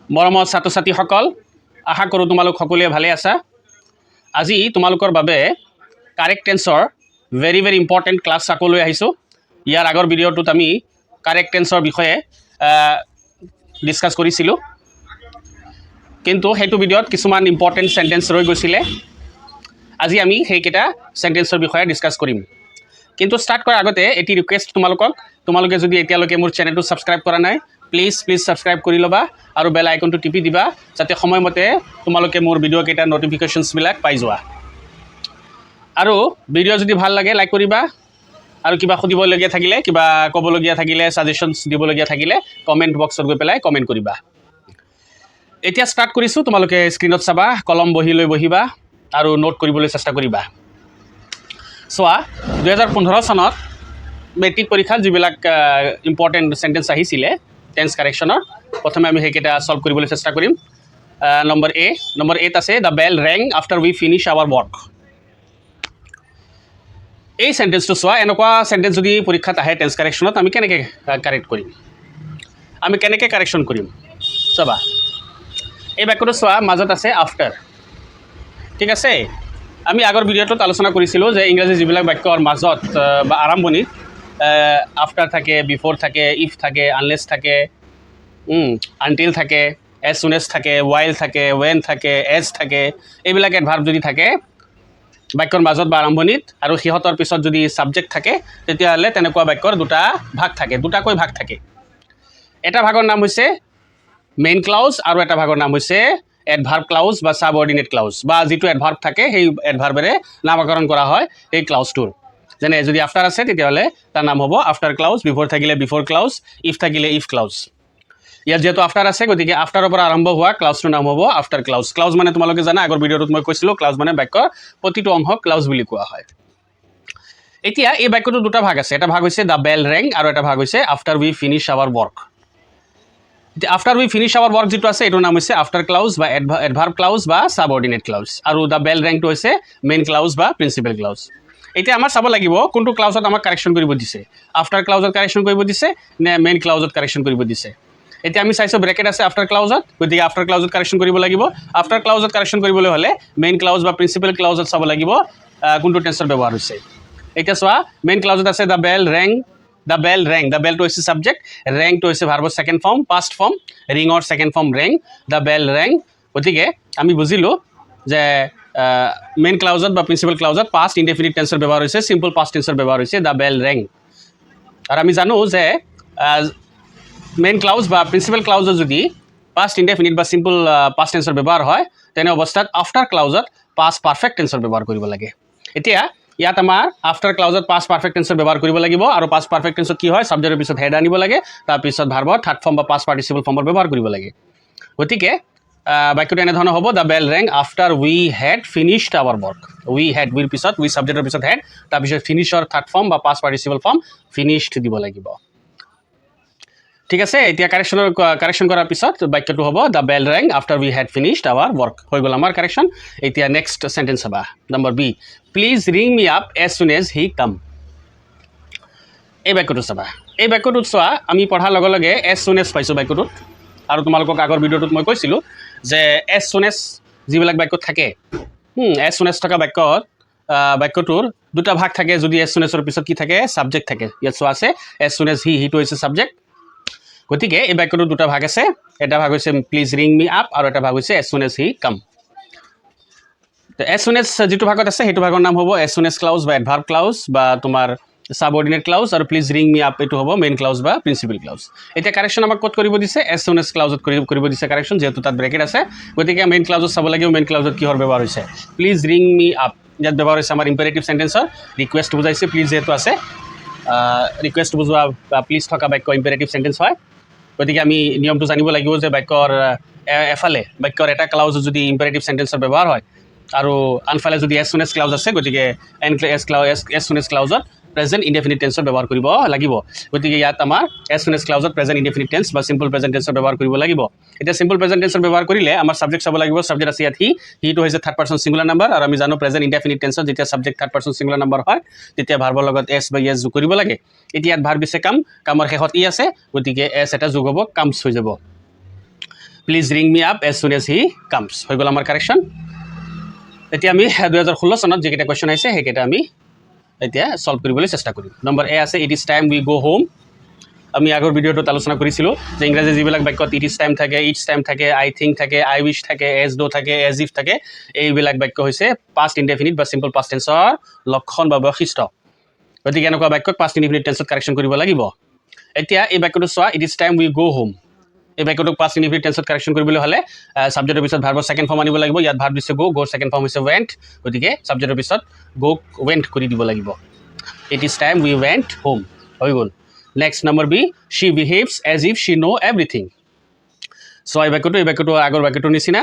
মৰমৰ ছাত্ৰ ছাত্ৰীসকল আশা কৰোঁ তোমালোক সকলোৱে ভালে আছা আজি তোমালোকৰ বাবে কাৰেক্ট টেন্সৰ ভেৰি ভেৰি ইম্পৰ্টেণ্ট ক্লাছ আকৌ লৈ আহিছোঁ ইয়াৰ আগৰ ভিডিঅ'টোত আমি কাৰেক্ট টেন্সৰ বিষয়ে ডিছকাছ কৰিছিলোঁ কিন্তু সেইটো ভিডিঅ'ত কিছুমান ইম্পৰ্টেণ্ট চেণ্টেন্স ৰৈ গৈছিলে আজি আমি সেইকেইটা চেণ্টেন্সৰ বিষয়ে ডিছকাছ কৰিম কিন্তু ষ্টাৰ্ট কৰাৰ আগতে এটি ৰিকুৱেষ্ট তোমালোকে যদি এতিয়ালৈকে মোৰ চেনেলটো ছাবস্ক্ৰাইব কৰা নাই প্লিজ ছাবস্ক্ৰাইব কৰি ল'বা আৰু বেল আইকনটো টিপি দিবা যাতে সময়মতে তোমালোকে মোৰ ভিডিঅ' কেইটাৰ নটিফিকেশ্যনছবিলাক পাই যোৱা আৰু ভিডিঅ' যদি ভাল লাগে লাইক কৰিবা আৰু কিবা সুধিবলগীয়া থাকিলে কিবা ক'বলগীয়া থাকিলে ছাজেশ্যনছ দিবলগীয়া থাকিলে কমেণ্ট বক্সত গৈ পেলাই কমেণ্ট কৰিবা এতিয়া ষ্টাৰ্ট কৰিছোঁ তোমালোকে স্ক্ৰীণত চাবা কলম বহি লৈ বহিবা আৰু নোট কৰিবলৈ চেষ্টা কৰিবা চোৱা 2015 চনত মেট্ৰিক পৰীক্ষাত যিবিলাক ইম্পৰ্টেণ্ট চেণ্টেন্স আহিছিলে টেন্স কাৰেকশ্যনৰ প্ৰথমে আমি সেইকেইটা ছল্ভ কৰিবলৈ চেষ্টা কৰিম নম্বৰ এত আছে the bell rang after we finish our work এই চেণ্টেন্সটো চোৱা এনেকুৱা চেণ্টেন্স যদি পৰীক্ষাত আহে টেন্স কাৰেকশ্যনত আমি কেনেকৈ কাৰেক্ট কৰিম আমি কেনেকৈ কাৰেকশ্যন কৰিম চাবা এই বাক্যটো চোৱা মাজত আছে আফটাৰ ঠিক আছে আমি আগৰ ভিডিঅ'টোত আলোচনা কৰিছিলোঁ যে ইংৰাজী যিবিলাক বাক্যৰ মাজত বা আৰম্ভণিত আফটাৰ থাকে বিফ'ৰ থাকে ইফ থাকে আনলেছ থাকে আনটিল থাকে এজ চুন এজ থাকে ৱাইল থাকে ৱেন থাকে এজ থাকে এইবিলাক এডভাৰ্ব যদি থাকে বাক্যৰ মাজত বা আৰম্ভণিত আৰু সিহঁতৰ পিছত যদি ছাবজেক্ট থাকে তেতিয়াহ'লে তেনেকুৱা বাক্যৰ দুটাকৈ ভাগ থাকে এটা ভাগৰ নাম হৈছে মেইন ক্লাউজ আৰু এটা ভাগৰ নাম হৈছে এডভাৰ্ব ক্লাউজ বা ছাবঅৰ্ডিনেট ক্লাউজ বা যিটো এডভাৰ্ব থাকে সেই এডভাৰ্বেৰে নামকৰণ কৰা হয় এই ক্লাউজটোৰ যেনে যদি আফটাৰ আছে তেতিয়াহ'লে তাৰ নাম হ'ব আফটাৰ ক্লাউজ বিফ'ৰ থাকিলে বিফ'ৰ ক্লাউজ ইফ থাকিলে ইফ ক্লাউজ ইয়াত যিহেতু আফটাৰ আছে গতিকে আফটাৰৰ পৰা আৰম্ভ হোৱা ক্লাউজটোৰ নাম হ'ব আফটাৰ ক্লাউজ মানে তোমালোকে জানা আগৰ ভিডিঅ'টোত মই কৈছিলোঁ ক্লাউজ মানে বাক্যৰ প্ৰতিটো অংশক ক্লাউজ বুলি কোৱা হয় এতিয়া এই বাক্যটোৰ দুটা ভাগ আছে এটা ভাগ হৈছে দ্য বেল ৰেং আৰু এটা ভাগ হৈছে after we finish our work এতিয়া after we finish our work যিটো আছে এইটোৰ নাম হৈছে আফটাৰ ক্লাউজ বা এডভাৰ্ব ক্লাউজ বা ছাবঅৰ্ডিনেট ক্লাউজ আৰু দ্য বেল ৰেংটো হৈছে মেইন ক্লাউজ বা প্ৰিন্সিপেল ক্লাউজ এতিয়া আমাৰ চাব লাগিব কোনটো ক্লাউজত আমাক কাৰেকশ্যন কৰিব দিছে আফটাৰ ক্লাউজত কাৰেকশ্যন কৰিব দিছে নে মেইন ক্লাউজত কাৰেকশ্যন কৰিব দিছে এতিয়া আমি চাইছোঁ ব্ৰেকেট আছে আফটাৰ ক্লাউজত গতিকে আফটাৰ ক্লাউজত কাৰেকশ্যন কৰিব লাগিব আফটাৰ ক্লাউজত কাৰেকশ্যন কৰিবলৈ হ'লে মেইন ক্লাউজ বা প্ৰিন্সিপেল ক্লাউজত চাব লাগিব কোনটো টেন্সৰ ব্যৱহাৰ হৈছে এতিয়া চোৱা মেইন ক্লাউজত আছে দ্য বেলটো হৈছে ছাবজেক্ট ৰেংটো হৈছে ভাৰ্বৰ ছেকেণ্ড ফৰ্ম পাষ্ট ফৰ্ম ৰিঙৰ second form rang the bell rang গতিকে আমি বুজিলোঁ যে মেইন ক্লাউজত বা প্ৰিন্সিপেল ক্লাউজত পাষ্ট ইনডেফিনিট টেন্সৰ ব্যৱহাৰ হৈছে চিম্পল পাষ্ট টেন্সৰ ব্যৱহাৰ হৈছে দ্য বেল ৰেং আৰু আমি জানো যে মেইন ক্লাউজ বা প্ৰিন্সিপেল ক্লাউজত যদি পাষ্ট ইনডেফিনিট বা চিম্পল পাষ্ট টেন্সৰ ব্যৱহাৰ হয় তেনে অৱস্থাত আফটাৰ ক্লাউজত পাষ্ট পাৰফেক্ট টেন্সৰ ব্যৱহাৰ কৰিব লাগে এতিয়া ইয়াত আমাৰ আফটাৰ ক্লাউজত পাষ্ট পাৰফেক্ট টেন্সৰ ব্যৱহাৰ কৰিব লাগিব আৰু পাষ্ট পাৰফেক্ট টেন্সত কি হয় ছাবজেক্টৰ পিছত হেড আনিব লাগে তাৰপিছত ভাৰ্বৰ থাৰ্ড ফৰ্ম বা পাষ্ট পাৰ্টিচিপল ফৰ্মৰ ব্যৱহাৰ কৰিব লাগে গতিকে বাক্যটো এনেধৰণৰ হ'ব the bell rang after we had finished our work উইৰ পিছত উই ছাবজেক্টৰ পিছত হেড তাৰপিছত ফিনিছৰ থাৰ্ড ফৰ্ম বা পাষ্ট পাৰ্টিচিপল ফৰ্ম ফিনিছড দিব লাগিব ঠিক আছে এতিয়া কাৰেকশ্যন কৰাৰ পিছত বাক্যটো হ'ব the bell rang after we had finished our work হৈ গ'ল আমাৰ কাৰেকশ্যন এতিয়া নেক্সট চেণ্টেন্স চাবা number B please ring me up as soon as he came এই বাক্যটো চাবা এই বাক্যটোত চোৱা আমি পঢ়াৰ লগে লগে এজ চুন এজ পাইছোঁ বাক্যটোত আৰু তোমালোকক আগৰ ভিডিঅ'টোত মই কৈছিলোঁ যে এজ চুন এজ যিবিলাক বাক্যত থাকে এজ চুন এজ থকা বাক্যটোৰ দুটা ভাগ থাকে যদি এজ চুন এজৰ পিছত কি থাকে ছাবজেক্ট থাকে ইয়াত চোৱা আছে এজ চুন এজ হিটো হৈছে ছাবজেক্ট গতিকে এই বাক্যটোৰ দুটা ভাগ আছে এটা ভাগ হৈছে প্লিজ ৰিং মি আপ আৰু এটা ভাগ হৈছে এজ চুন এজ হি কাম এজ চুন এজ যিটো ভাগত আছে সেইটো ভাগৰ নাম হ'ব এজ চুন এজ ক্লাউজ বা এডভাৰ্ব ক্লাউজ বা তোমাৰ ছাবঅৰ্ডিনেট ক্লাউজ আৰু প্লিজ ৰিং মি আপ এইটো হ'ব মেইন ক্লাউজ বা প্ৰিন্সিপেল ক্লাউজ এতিয়া কাৰেকশ্যন আমাক ক'ত কৰিব দিছে এজ চুন এজ ক্লাউজত কৰিব দিছে কাৰেকশ্যন যিহেতু তাত ব্ৰেকেট আছে গতিকে মেইন ক্লাউজত চাব লাগিব মেইন ক্লাউজত কিহৰ ব্যৱহাৰ হৈছে প্লিজ ৰিং মি আপ ইয়াত ব্যৱহাৰ হৈছে আমাৰ ইম্পেৰেটিভ চেণ্টেন্সৰ ৰিকুৱেষ্ট বুজাইছে প্লিজ যিহেতু আছে ৰিকুৱেষ্ট বুজোৱা বা প্লিজ থকা বাক্য ইম্পেৰেটিভ চেণ্টেন্স হয় গতিকে আমি নিয়মটো জানিব লাগিব যে বাক্যৰ এফালে বাক্যৰ এটা ক্লাউজত যদি ইম্পেৰেটিভ চেণ্টেন্সৰ ব্যৱহাৰ হয় আৰু আনফালে যদি এজ চুন এজ ক্লাউজ আছে গতিকে as soon as ক্লাউজত present indefinite টেন্সৰ ব্যৱহাৰ কৰিব লাগিব গতিকে ইয়াত আমাৰ as soon as ক্লাউজত present indefinite tense বা চিম্পল প্ৰেজেণ্ট টেন্সৰ ব্যৱহাৰ কৰিব লাগিব এতিয়া চিম্পল প্ৰেজেণ্ট টেন্সৰ ব্যৱহাৰ কৰিলে আমাৰ ছাবজেক্ট চাব লাগিব ছাবজেক্ট আছে ইয়াত হিটো হৈছে থাৰ্ড পাৰ্চন ছিংগুলাৰ নাম্বাৰ আৰু আমি জানো প্ৰেজেণ্ট ইনডেফিনিট টেন্সত যেতিয়া subject third person singular number হয় তেতিয়া ভাৰ্বৰ লগত এছ বা ইয়েছ যোগ কৰিব লাগে এতিয়া ইয়াত ভাৰ্ব দিছে কামৰ শেষত ই আছে গতিকে এছ এটা যোগ হ'ব কামছ হৈ যাব please ring me up as soon as he comes হৈ গ'ল আমাৰ কাৰেকশ্যন এতিয়া আমি 2016 চনত যিকেইটা কুৱেশ্যন আহিছে সেইকেইটা আমি এতিয়া সলভ কৰিবলৈ চেষ্টা কৰিম নম্বৰ এ আছে it is time we go home আমি আগৰ ভিডিঅ'টোত আলোচনা কৰিছিলোঁ যে ইংৰাজী যিবিলাক বাক্যত ইট ইজ টাইম থাকে ইটছ টাইম থাকে আই থিংক থাকে আই উইচ থাকে এজ ড' থাকে এজ ইফ থাকে এইবিলাক বাক্য হৈছে পাষ্ট ইনডেফিনিট বা চিম্পল পাষ্ট টেন্সৰ লক্ষণ বা বৈশিষ্ট্য গতিকে এনেকুৱা বাক্যক পাষ্ট ইনডেফিনিট টেন্সত কাৰেকশ্যন কৰিব লাগিব এতিয়া এই বাক্যটো চোৱা it is time we go home এই বাক্যটোক পাষ্ট ইনডেফিনিট টেন্সত কাৰেকশ্যন কৰিবলৈ হ'লে ছাবজেক্টৰ পিছত ভাৰ্বৰ ছেকেণ্ড ফৰ্ম আনিব লাগিব ইয়াত ভাৰ্ব দিছে গ'ৰ ছেকেণ্ড ফৰ্ম হৈছে ৱেণ্ট গতিকে ছাবজেক্টৰ পিছত ৱেণ্ট কৰি দিব লাগিব it is time we went home হৈ গ'ল next number B she behaves as if she know' everything so' এই বাক্যটো আগৰ বাক্যটোৰ নিচিনা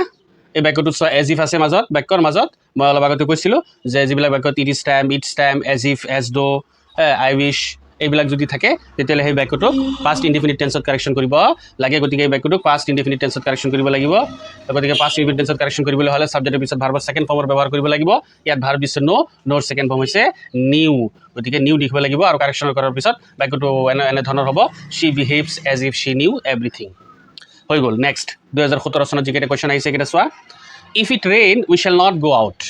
এই বাক্যটোত চোৱা এজ ইফ আছে মাজত বাক্যৰ মাজত মই অলপ আগতে কৈছিলোঁ যে যিবিলাক বাক্যত it is time it's time as if as though' I wish এইবিলাক যদি থাকে তেতিয়াহ'লে সেই বাক্যটোক পাষ্ট ইনডেফিনিট টেন্সত কাৰেকশ্যন কৰিব লাগে গতিকে এই বাক্যটোক পাষ্ট ইনডেফিনিট টেন্সত কাৰেকশ্যন কৰিব লাগিব গতিকে পাষ্ট ইনডেফিনিট টেন্সত কাৰেকশ্যন কৰিবলৈ হ'লে ছাবজেক্টৰ পিছত ভাৰ্বৰ ছেকেণ্ড ফৰ্মৰ ব্যৱহাৰ কৰিব লাগিব ইয়াত ভাৰ্ব দিছে ন'ৰ ছেকেণ্ড ফৰ্ম হৈছে নিউ গতিকে নিউ লিখিব লাগিব আৰু কাৰেকশ্যন কৰাৰ পিছত বাক্যটো এনেধৰণৰ হ'ব she behaves as if she knew everything হৈ গ'ল নেক্সট 2017 চনত যিকেইটা কুৱেশ্যন আহিছে সেইকেইটা চোৱা if it rain we shall not go' out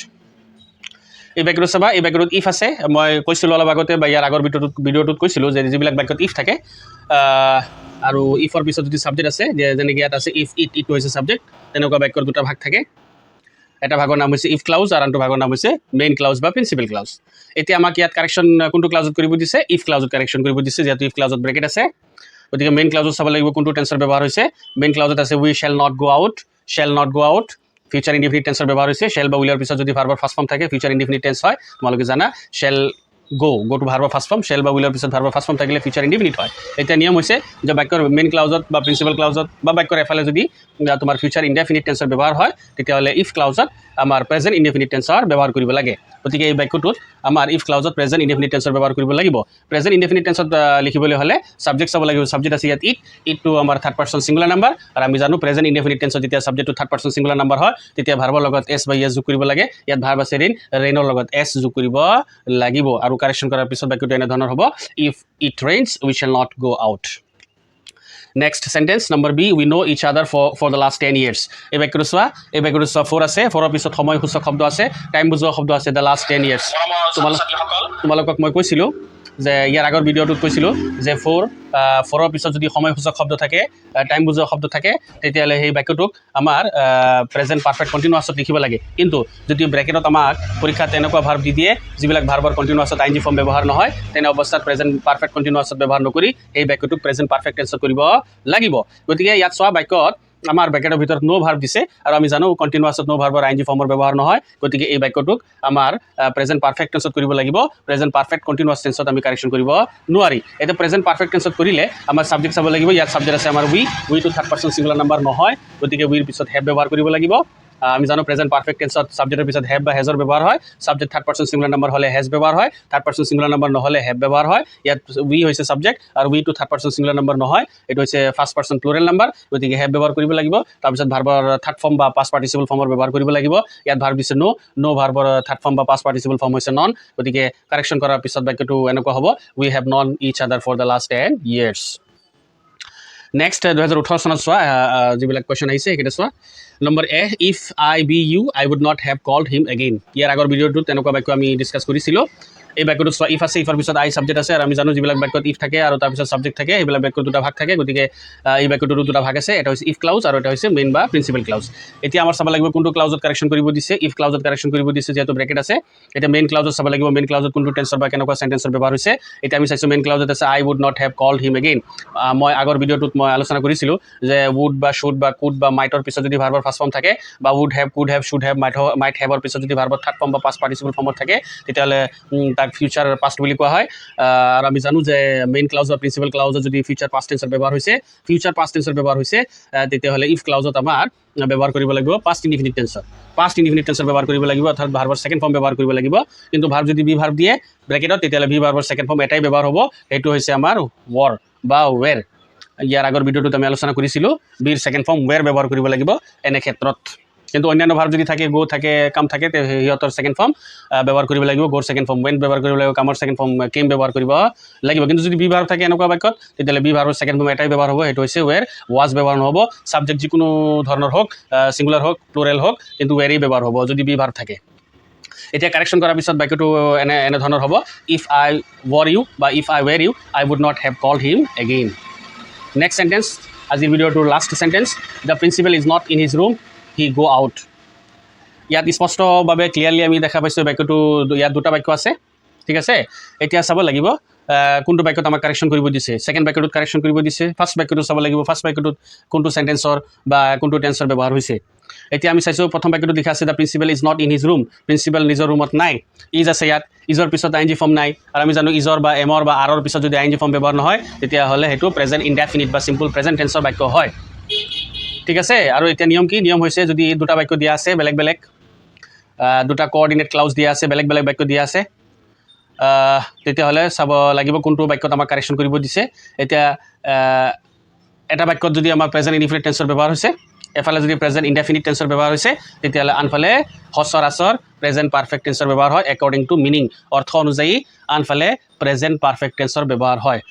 এই বাক্যটো চাবা এই বাক্যটোত ইফ আছে মই কৈছিলোঁ অলপ আগতে বা ইয়াৰ আগৰ ভিডিঅ'টোত কৈছিলোঁ যে যিবিলাক বাক্যত ইফ থাকে আৰু ইফৰ পিছত যদি ছাবজেক্ট আছে যেনেকৈ ইয়াত আছে ইফ ইটটো হৈছে ছাবজেক্ট তেনেকুৱা বাক্যৰ দুটা ভাগ থাকে এটা ভাগৰ নাম হৈছে ইফ ক্লাউজ আৰু আনটো ভাগৰ নাম হৈছে মেইন ক্লাউজ বা প্ৰিন্সিপাল ক্লাউজ এতিয়া আমাক ইয়াত কাৰেকশ্যন কোনটো ক্লাউজত কৰিব দিছে ইফ ক্লাউজত কাৰেকশ্যন কৰিব দিছে যিহেতু ইফ ক্লাউজত ব্ৰেকেট আছে গতিকে মেইন ক্লাউজত চাব লাগিব কোনটো টেন্সৰ ব্যৱহাৰ হৈছে মেইন ক্লাউজত আছে we shall not go' out future indefinite টেন্সৰ ব্যৱহাৰ হৈছে শ্বেল বা উইলৰ পিছত যদি ভাৰ্বৰ ফাৰ্ষ্ট ফৰ্ম থাকে ফিউচাৰ ইনডিফিনিট টেন্স হয় তোমালোকে জানা শ্বেল গ'টো ভাৰ্বৰ ফাৰ্ষ্ট ফৰ্ম শ্বেল বা উইলৰ পিছত ভাৰ্বৰ ফাৰ্ষ্ট ফৰ্ম থাকিলে ফিউচাৰ ইনডিফিনিট হয় এতিয়া নিয়ম হৈছে যে বাক্যৰ মেইন ক্লাউজত বা প্ৰিন্সিপাল ক্লাউজত বা বাক্যৰ এফালে যদি তোমাৰ ফিউচাৰ ইনডেফিনিট টেন্সৰ ব্যৱহাৰ হয় তেতিয়াহ'লে ইফ ক্লাউজত আমাৰ প্ৰেজেণ্ট ইনডেফিনিট টেন্সৰ ব্যৱহাৰ কৰিব লাগে গতিকে এই বাক্যটোত আমাৰ ইফ ক্লাউজত প্ৰেজেণ্ট ইনডেফিনিট টেন্সৰ ব্যৱহাৰ কৰিব লাগিব প্ৰেজেণ্ট ইনডেফিনিট টেন্সত লিখিবলৈ হ'লে ছাবজেক্ট চাব লাগিব ছাবজেক্ট আছে ইয়াত ইটটো আমাৰ থাৰ্ড পাৰ্চন ছিংগুলাৰ নাম্বাৰ আৰু আমি জানো প্ৰেজেণ্ট ইনডেফিনিট টেন্সত যেতিয়া ছাবজেক্টটো থাৰ্ড পাৰ্চন ছিংগুলাৰ নাম্বাৰ হয় তেতিয়া ভাৰ্বৰ লগত এছ বা ইয়েছ যোগ কৰিব লাগে ইয়াত ভাৰ্ব আছে ৰেইনৰ লগত এছ যোগ কৰিব লাগিব আৰু কাৰেকশ্যন কৰাৰ পিছত বাক্যটো এনেধৰণৰ হ'ব if it rains we shall not go' out next sentence number B we know' each other for the last 10 years এই বাক্যটো চোৱা 4 আছে 4ৰ পিছত সময়সূচক শব্দ আছে টাইম বুজোৱা শব্দ আছে দ্য লাষ্ট 10 years তোমালোকক মই কৈছিলোঁ যে ইয়াৰ আগৰ ভিডিঅ'টোত কৈছিলোঁ যে 4ৰ পিছত যদি সময়সূচক শব্দ থাকে টাইম বুজোৱা শব্দ থাকে তেতিয়াহ'লে সেই বাক্যটোক আমাৰ প্ৰেজেণ্ট পাৰফেক্ট কণ্টিনিউৱাছত লিখিব লাগে কিন্তু যদি ব্ৰেকেটত আমাক পৰীক্ষাত তেনেকুৱা ভাৰ্ব দি দিয়ে যিবিলাক ভাৰ্বৰ কণ্টিনিউৱাছত আইএনজি ফৰ্ম ব্যৱহাৰ নহয় তেনে অৱস্থাত প্ৰেজেণ্ট পাৰফেক্ট কণ্টিনিউৱাছত ব্যৱহাৰ নকৰি সেই বাক্যটোক প্ৰেজেণ্ট পাৰফেক্ট টেন্সত কৰিব লাগিব গতিকে ইয়াত চোৱা বাক্যত আমাৰ ব্ৰেকেটৰ ভিতৰত ন' ভাৰ্ব দিছে আৰু আমি জানো কণ্টিনিউৱাছত ন' ভাৰ্বৰ আইএনজি ফৰ্মৰ ব্যৱহাৰ নহয় গতিকে এই বাক্যটোক আমাৰ প্ৰেজেণ্ট পাৰফেক্ট টেন্সত কৰিব লাগিব প্ৰেজেণ্ট পাৰফেক্ট কণ্টিনিউৱাছ টেন্সত আমি কাৰেকশ্যন কৰিব নোৱাৰি এতিয়া প্ৰেজেণ্ট পাৰফেক্ট টেন্সত কৰিলে আমাৰ ছাবজেক্ট চাব লাগিব ইয়াত ছাবজেক্ট আছে আমাৰ উইটো থাৰ্ড পাৰ্চন ছিংগুলাৰ নাম্বাৰ নহয় গতিকে উইৰ পিছত হেভ ব্যৱহাৰ কৰিব লাগিব আমি জানো প্ৰেজেণ্ট পাৰফেক্ট টেন্সত ছাবজেক্টৰ পিছত হেভ বা হেজৰ ব্যৱহাৰ হয় subject third person singular number হ'লে হেজ ব্যৱহাৰ হয় থাৰ্ড পাৰ্চন ছিংগুলাৰ নাম্বাৰ নহ'লে হেভ ব্যৱহাৰ হয় ইয়াত উই হৈছে ছাবজেক্ট আৰু উইটো থাৰ্ড পাৰ্চন ছিংগুলাৰ নাম্বাৰ নহয় এইটো হৈছে ফাৰ্ষ্ট পাৰ্চন প্লুৰেল নাম্বাৰ গতিকে হেভ ব্যৱহাৰ কৰিব লাগিব তাৰপিছত ভাৰ্বৰ থাৰ্ড ফৰ্ম বা পাষ্ট পাৰ্টিচিপল ফৰ্মৰ ব্যৱহাৰ কৰিব লাগিব ইয়াত ভাৰ্ব দিছে ন' ভাৰ্বৰ থাৰ্ড ফৰ্ম বা পাষ্ট পাৰ্টিচিপল ফৰ্ম হৈছে নন গতিকে কাৰেকশ্যন কৰাৰ পিছত বাক্যটো এনেকুৱা হ'ব উই have known each other for the last 10 years next 2018 চনত চোৱা যিবিলাক কুৱেশ্যন আহিছে সেইকেইটা চোৱা number A if I be you I would not have called him again ইয়াৰ আগৰ ভিডিঅ'টোত তেনেকুৱা বাক্য আমি ডিছকাছ কৰিছিলোঁ এই বাক্যটো চোৱা ইফ আছে ইফৰ পিছত আই ছাবজেক্ট আছে আৰু আমি জানো যিবিলাক বাক্যত ইফ থাকে আৰু তাৰপিছত ছাবজেক্ট থাকে সেইবিলাক বাক্যৰ দুটা ভাগ থাকে গতিকে এই বাক্যটোৰো দুটা ভাগ আছে এটা হৈছে ইফ ক্লাউজ আৰু এটা হৈছে মেইন বা প্ৰিন্সিপাল ক্লাউজ এতিয়া আমাৰ চাব লাগিব কোনটো ক্লাউজত কাৰেকশ্যন কৰিব দিছে ইফ ক্লাউজত কাৰেকশ্যন কৰিব দিছে যিহেতু ব্ৰেকেট আছে এতিয়া মেইন ক্লাউজত চাব লাগিব মেইন ক্লাউজত কোনটো টেন্সৰ বা কেনেকুৱা চেণ্টেন্সৰ ব্যৱহাৰ হৈছে এতিয়া আমি চাইছোঁ মেইন ক্লাউজত আছে I would not have called him again মই আগৰ ভিডিঅ'টোত মই আলোচনা কৰিছিলোঁ যে উড বা শুড বা কুড বা মাইটৰ পিছত যদি ভাৰ্বৰ ফাৰ্ষ্ট ফৰ্ম থাকে বা would have could have should have might হেভৰ পিছত যদি ভাৰ্বৰ থাৰ্ড ফৰ্ম বা পাষ্ট পাৰ্টিচিপল ফৰ্মত থাকে তেতিয়াহ'লে তাক ফিউচাৰ পাষ্ট বুলি কোৱা হয় আৰু আমি জানো যে মেইন ক্লাউজ বা প্ৰিন্সিপাল ক্লাউজত যদি ফিউচাৰ পাষ্ট টেন্সৰ ব্যৱহাৰ হৈছে তেতিয়াহ'লে ইফ ক্লাউজত আমাৰ ব্যৱহাৰ কৰিব লাগিব পাষ্ট ইনডিফিনিট টেন্সৰ ব্যৱহাৰ কৰিব লাগিব অৰ্থাৎ ভাৰ্বৰ ছেকেণ্ড ফৰ্ম ব্যৱহাৰ কৰিব লাগিব কিন্তু ভাৰ্ব যদি বি ভাৰ্ব দিয়ে ব্ৰেকেটত তেতিয়াহ'লে বি ভাৰ্বৰ ছেকেণ্ড ফৰ্ম এটাই ব্যৱহাৰ হ'ব সেইটো হৈছে আমাৰ ৱৰ বা ৱেৰ ইয়াৰ আগৰ ভিডিঅ'টোত আমি আলোচনা কৰিছিলোঁ বিৰ ছেকেণ্ড ফৰ্ম ৱেৰ ব্যৱহাৰ কৰিব লাগিব এনে ক্ষেত্ৰত কিন্তু অন্যান্য ভাৰ্ব যদি থাকে গো থাকে কাম থাকে সিহঁতৰ ছেকেণ্ড ফৰ্ম ব্যৱহাৰ কৰিব লাগিব গোৰ ছেকেণ্ড ফৰ্ম ৱেণ্ট ব্যৱহাৰ কৰিব লাগিব কামৰ ছেকেণ্ড ফৰ্ম কেম ব্যৱহাৰ কৰিব লাগিব কিন্তু যদি বি ভাৰ্ব থাকে এনেকুৱা বাক্যত তেতিয়াহ'লে বি ভাৰ্বৰ ছেকেণ্ড ফৰ্ম এটাই ব্যৱহাৰ হ'ব সেইটো হৈছে ৱেৰ ৱাজ ব্যৱহাৰ নহ'ব ছাবজেক্ট যিকোনো ধৰণৰ হওক ছিংগুলাৰ হওক প্লুৰেল হওক কিন্তু ৱেৰেই ব্যৱহাৰ হ'ব যদি বি ভাৰ্ব থাকে এতিয়া কাৰেকশ্যন কৰাৰ পিছত বাক্যটো এনেধৰণৰ হ'ব ইফ আই ৱৰ ইউ বা if I were you I would not have called him again next sentence আজিৰ ভিডিঅ'টোৰ last sentence the principal is not in his room he go' out ইয়াত স্পষ্টভাৱে ক্লিয়াৰলি আমি দেখা পাইছোঁ বাক্যটো ইয়াত দুটা বাক্য আছে ঠিক আছে এতিয়া চাব লাগিব কোনটো বাক্যত আমাক কাৰেকশ্যন কৰিব দিছে ছেকেণ্ড বাক্যটোত কাৰেকশ্যন কৰিব দিছে ফাৰ্ষ্ট বাক্যটো চাব লাগিব ফাৰ্ষ্ট বাক্যটোত কোনটো চেণ্টেন্সৰ বা কোনটো টেন্সৰ ব্যৱহাৰ হৈছে এতিয়া আমি চাইছোঁ প্ৰথম বাক্যটোত লিখা আছে the principal is not in his room principal নিজৰ ৰুমত নাই ইজ আছে ইয়াত ইজৰ পিছত আই এন জি ফৰ্ম নাই আৰু আমি জানো ইজৰ বা এমৰ বা আৰৰ পিছত যদি আই এন জি ফৰ্ম ব্যৱহাৰ নহয় তেতিয়াহ'লে সেইটো প্ৰেজেণ্ট ইনডেফিনিট বা চিম্পল প্ৰেজেণ্ট টেন্সৰ বাক্য হয় ঠিক আছে আৰু এতিয়া নিয়ম কি নিয়ম হৈছে যদি দুটা বাক্য দিয়া আছে বেলেগ বেলেগ দুটা কোঅৰ্ডিনেট ক্লাউজ দিয়া আছে বেলেগ বেলেগ বাক্য দিয়া আছে তেতিয়াহ'লে চাব লাগিব কোনটো বাক্যত আমাক কাৰেকশ্যন কৰিব দিছে এতিয়া এটা বাক্যত যদি আমাৰ প্ৰেজেণ্ট ইনডিফিনিট টেন্সৰ ব্যৱহাৰ হৈছে এফালে যদি প্ৰেজেণ্ট ইনডেফিনিট টেন্সৰ ব্যৱহাৰ হৈছে তেতিয়াহ'লে আনফালে সচৰাচৰ প্ৰেজেণ্ট পাৰফেক্ট টেন্সৰ ব্যৱহাৰ হয় একৰ্ডিং টু মিনিং অৰ্থ অনুযায়ী আনফালে প্ৰেজেণ্ট পাৰফেক্ট টেন্সৰ ব্যৱহাৰ হয়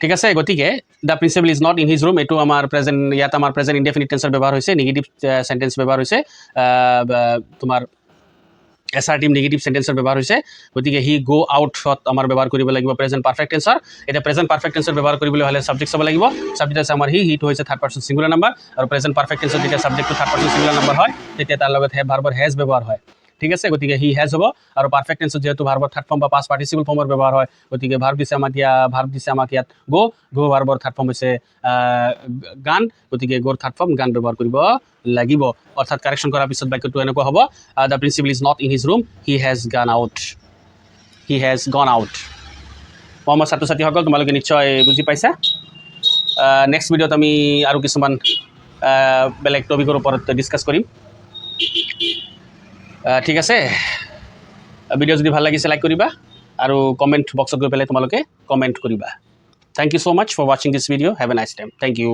ঠিক আছে গতিকে the principal is not in his room এইটো আমাৰ প্ৰেজেণ্ট ইয়াত আমাৰ প্ৰেজেণ্ট ইনডেফিনিট টেন্সৰ ব্যৱহাৰ হৈছে নিগেটিভ চেণ্টেন্স ব্যৱহাৰ হৈছে তোমাৰ এছাৰ্টিভ নিগেটিভ চেণ্টেন্সৰ ব্যৱহাৰ হৈছে গতিকে হি গ' আউটত আমাৰ ব্যৱহাৰ কৰিব লাগিব প্ৰেজেণ্ট পাৰফেক্ট টেন্সৰ এতিয়া প্ৰেজেণ্ট পাৰফেক্ট টেন্সৰ ব্যৱহাৰ কৰিবলৈ হ'লে ছাবজেক্ট চাব লাগিব ছাবজেক্ট আছে আমাৰ হিটো হৈছে থাৰ্ড পাৰ্চন ছিংগুলাৰ নাম্বাৰ আৰু প্ৰেজেণ্ট পাৰফেক্ট টেন্সৰ যেতিয়া ছাবজেক্টটো থাৰ্ড পাৰ্চন ছিংগুলাৰ নাম্বাৰ হয় তেতিয়া তাৰ লগত ভাৰ্বৰ হেজ ব্যৱহাৰ হয় ঠিক আছে গতিকে হি হেজ হ'ব আৰু পাৰফেক্ট টেন্সত যিহেতু ভাৰ্বৰ থাৰ্ড ফৰ্ম বা পাষ্ট পাৰ্টিচিপল ফৰ্মৰ ব্যৱহাৰ হয় গতিকে ভাৰ্ব দিছে আমাক ইয়াত গ' ভাৰ্বৰ থাৰ্ড ফৰ্ম হৈছে গান গতিকে গ'ৰ থাৰ্ড ফৰ্ম গান ব্যৱহাৰ কৰিব লাগিব অৰ্থাৎ কাৰেকশ্যন কৰাৰ পিছত বাক্যটো এনেকুৱা হ'ব the principal is not in his room he has gone out মই ছাত্ৰ ছাত্ৰীসকল তোমালোকে নিশ্চয় বুজি পাইছা নেক্সট ভিডিঅ'ত আমি আৰু কিছুমান বেলেগ টপিকৰ ওপৰত ডিছকাছ কৰিম ঠিক আছে ভিডিঅ' যদি ভাল লাগিছে লাইক কৰিবা আৰু কমেণ্ট বক্সত গৈ পেলাই তোমালোকে কমেণ্ট কৰিবা thank you so' much for ৱাচিং this video' have a nice time thank U